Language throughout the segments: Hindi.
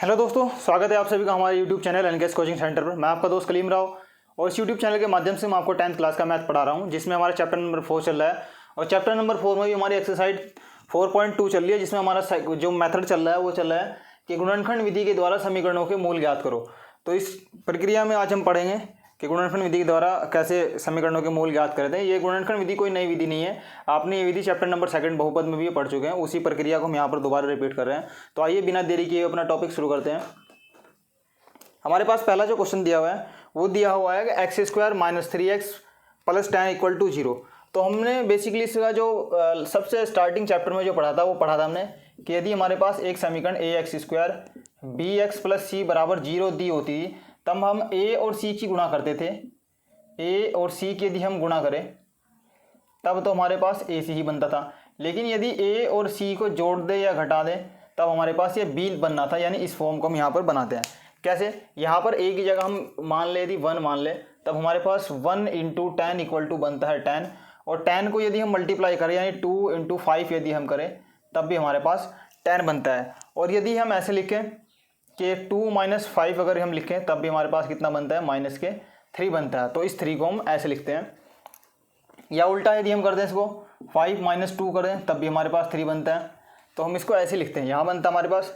हेलो दोस्तों, स्वागत है आप सभी का हमारे YouTube channel NKS coaching centre पर। मैं आपका दोस्त कलीम राव और इस यूट्यूब चैनल के माध्यम से मैं आपको 10th क्लास का मैथ पढ़ा रहा हूं, जिसमें हमारा चैप्टर नंबर 4 चल रहा है। और चैप्टर नंबर 4 में भी हमारी एक्सरसाइज 4.2 चल रही है, जिसमें हमारा जो मेथड चल रहा है वो चल रहा है कि गुणनखंड विधि के द्वारा समीकरणों के मूल ज्ञात करो। तो इस प्रक्रिया में आज हम पढ़ेंगे कि गुणनखंड विधि के द्वारा कैसे समीकरणों के मूल ज्ञात करते हैं। ये गुणनखंड विधि कोई नई विधि नहीं है, आपने ये विधि चैप्टर नंबर 2 बहुपद में भी पढ़ चुके हैं। उसी प्रक्रिया को हम यहाँ पर दोबारा रिपीट कर रहे हैं। तो आइए बिना देरी किए अपना टॉपिक शुरू करते हैं। हमारे पास पहला जो क्वेश्चन दिया हुआ है वो दिया हुआ है कि x² - 3x + 10 = 0। तो हमने बेसिकली इसका जो सबसे स्टार्टिंग चैप्टर में जो पढ़ा था वो पढ़ा था हमने कि यदि हमारे पास एक समीकरण ax² bx + c = 0 दी होती थी, तब हम a और c की गुणा करते थे। a और c की यदि हम गुणा करें तब तो हमारे पास ac ही बनता था। लेकिन यदि a और c को जोड़ दे या घटा दें तब हमारे पास ये b बनना था। यानी इस फॉर्म को हम यहाँ पर बनाते हैं। कैसे? यहाँ पर a की जगह हम मान ले, यदि 1 मान ले, तब हमारे पास 1 × 10 = बनता है 10। और 10 को यदि हम मल्टीप्लाई करें यानी 2 × 5 यदि हम करें तब भी हमारे पास 10 बनता है। और यदि हम ऐसे लिखें कि 2 - 5 अगर हम लिखें तब भी हमारे पास कितना बनता है, -3 बनता है। तो इस 3 को हम ऐसे लिखते हैं। या उल्टा यदि हम कर दें इसको 5 - 2 करें तब भी हमारे पास 3 बनता है। तो हम इसको ऐसे लिखते हैं। यहाँ बनता है हमारे पास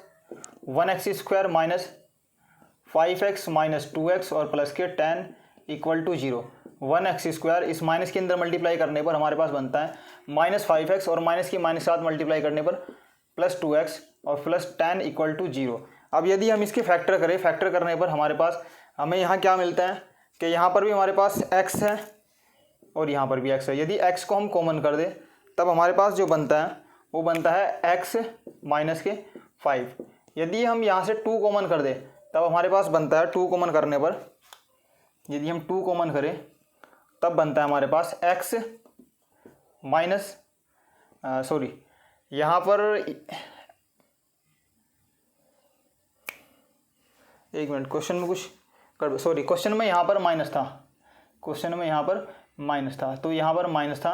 1x² - 5x - 2x और प्लस के 10 = 0। 1x² इस माइनस के अंदर मल्टीप्लाई करने पर हमारे पास बनता है -5x और माइनस की -7 मल्टीप्लाई करने पर +2x और प्लस 10 = 0। अब यदि हम इसके फैक्टर करें, फैक्टर करने पर हमारे पास हमें यहाँ क्या मिलता है कि यहाँ पर भी हमारे पास x है और यहाँ पर भी x है। यदि x को हम कॉमन कर दें तब हमारे पास जो बनता है वो बनता है x - 5। यदि हम यहाँ से 2 कॉमन कर दें तब हमारे पास बनता है 2 कॉमन करने पर, यदि हम 2 कॉमन करें तब बनता है हमारे पास x माइनस सॉरी यहाँ पर एक मिनट, क्वेश्चन में कुछ कर, सॉरी क्वेश्चन में यहाँ पर माइनस था, क्वेश्चन में यहाँ पर माइनस था, तो यहाँ पर माइनस था,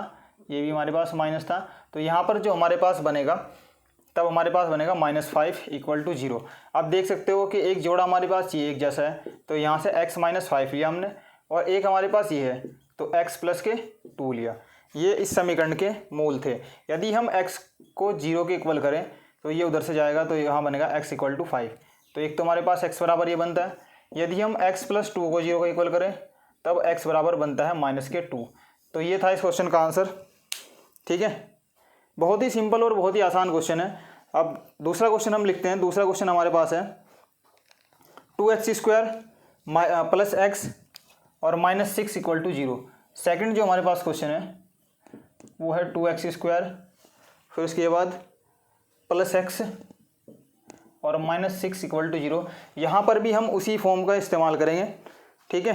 ये भी हमारे पास माइनस था। तो यहाँ पर जो हमारे पास बनेगा तब हमारे पास बनेगा -5 = 0। अब देख सकते हो कि एक जोड़ा हमारे पास ये एक जैसा है, तो यहाँ से x - 5 लिया हमने और एक हमारे पास ये है तो x + के 2 लिया। ये इस समीकरण के मूल थे। यदि हम x को 0 के इक्वल करें तो ये उधर से जाएगा, तो यहाँ बनेगा x = 5। तो एक तो हमारे पास x बराबर ये बनता है। यदि हम x + 2 को 0 के इक्वल करें तब x बराबर बनता है -2। तो ये था इस क्वेश्चन का आंसर। ठीक है, बहुत ही सिंपल और बहुत ही आसान क्वेश्चन है। अब दूसरा क्वेश्चन हम लिखते हैं। दूसरा क्वेश्चन हमारे पास है 2x² + x और -6 = 0। सेकंड जो हमारे पास क्वेश्चन है वो है 2x², फिर उसके बाद +x और -6 = 0। यहाँ पर भी हम उसी फॉर्म का इस्तेमाल करेंगे। ठीक है,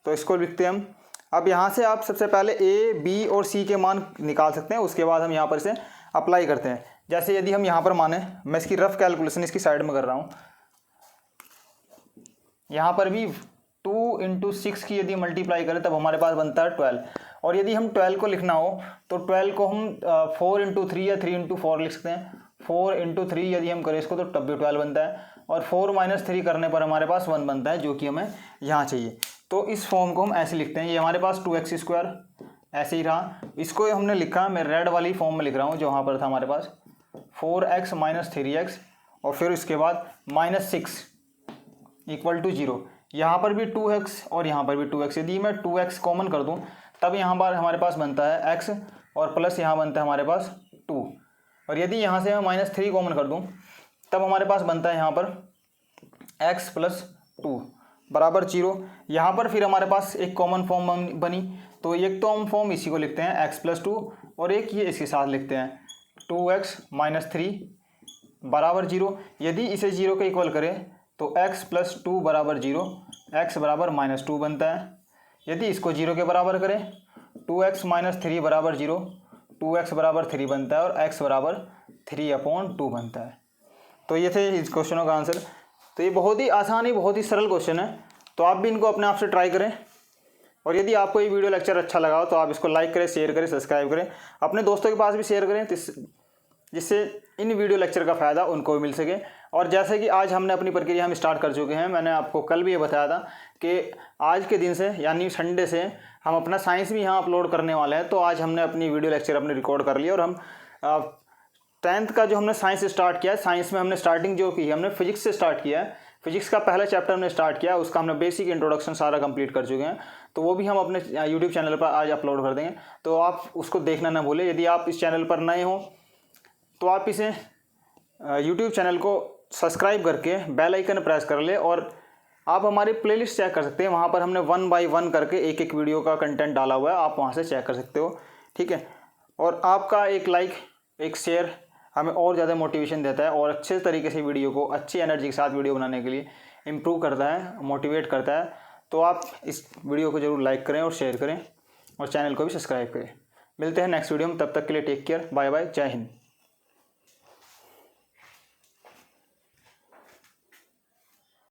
तो इसको लिखते हैं हम। अब यहाँ से आप सबसे पहले a, b और c के मान निकाल सकते हैं, उसके बाद हम यहाँ पर से अप्लाई करते हैं। जैसे यदि हम यहाँ पर माने, मैं इसकी रफ कैलकुलेशन इसकी साइड में कर रहा हूँ। यहाँ पर भी 2 × 6 की यदि मल्टीप्लाई करें तब हमारे पास बनता है 12। और यदि हम 12 को लिखना हो तो 12 को हम 4 × 3 या 3 × 4 लिख सकते हैं। 4 × 3 यदि हम करें इसको तो तब भी 12 बनता है। और 4 - 3 करने पर हमारे पास 1 बनता है, जो कि हमें यहाँ चाहिए। तो इस फॉर्म को हम ऐसे लिखते हैं। ये हमारे पास 2x² ऐसे ही रहा। इसको हमने लिखा, मैं रेड वाली फॉर्म में लिख रहा हूँ जो वहाँ पर था हमारे पास 4x - 3x और फिर इसके बाद -6 = 0। यहाँ पर भी 2x और यहाँ पर भी 2x। यदि मैं 2x कॉमन कर दूँ तब यहाँ पर हमारे पास बनता है x और प्लस यहाँ बनता है हमारे पास 2। और यदि यहाँ से मैं -3 कॉमन कर दूँ तब हमारे पास बनता है यहाँ पर x + 2 = 0। यहाँ पर फिर हमारे पास एक कॉमन फॉर्म बनी, तो एक तो हम फॉर्म इसी को लिखते हैं x + 2 और एक ये इसके साथ लिखते हैं 2x - 3 = 0। यदि इसे 0 के इक्वल करें तो x + 2 = 0, x = -2 बनता है। यदि इसको 0 के बराबर करें 2x - 3 = 0, 2x = 3 बनता है और x = 3/2 बनता है। तो ये थे इस क्वेश्चनों का आंसर। तो ये बहुत ही आसान ही बहुत ही सरल क्वेश्चन है, तो आप भी इनको अपने आप से ट्राई करें। और यदि आपको ये वीडियो लेक्चर अच्छा लगा हो तो आप इसको लाइक करें, शेयर करें, सब्सक्राइब करें, अपने दोस्तों के पास भी शेयर करें जिससे इन वीडियो लेक्चर का फ़ायदा उनको भी मिल सके। और जैसे कि आज हमने अपनी प्रक्रिया हम स्टार्ट कर चुके हैं, मैंने आपको कल भी ये बताया था कि आज के दिन से यानी संडे से हम अपना साइंस भी यहाँ अपलोड करने वाले हैं। तो आज हमने अपनी वीडियो लेक्चर अपने रिकॉर्ड कर लिया और हम 10th का जो हमने साइंस स्टार्ट किया है, साइंस में हमने स्टार्टिंग जो की हमने फिजिक्स से स्टार्ट किया है। फिजिक्स का पहला चैप्टर हमने स्टार्ट किया, उसका हमने बेसिक इंट्रोडक्शन सारा कंप्लीट कर चुके हैं। तो वो भी हम अपने यूट्यूब चैनल पर आज अपलोड कर देंगे, तो आप उसको देखना ना भूलें। यदि आप इस चैनल पर नए हो तो आप इसे यूट्यूब चैनल को सब्सक्राइब करके बेल आइकन प्रेस कर ले और आप हमारी प्लेलिस्ट चेक कर सकते हैं। वहाँ पर हमने 1 बाय 1 करके एक एक वीडियो का कंटेंट डाला हुआ है, आप वहाँ से चेक कर सकते हो, ठीक है। और आपका एक लाइक, एक शेयर हमें और ज़्यादा मोटिवेशन देता है और अच्छे तरीके से वीडियो को अच्छी एनर्जी के साथ वीडियो बनाने के लिए इम्प्रूव करता है, मोटिवेट करता है। तो आप इस वीडियो को ज़रूर लाइक करें और शेयर करें और चैनल को भी सब्सक्राइब करें। मिलते हैं नेक्स्ट वीडियो में, तब तक के लिए टेक केयर, बाय बाय, जय हिंद।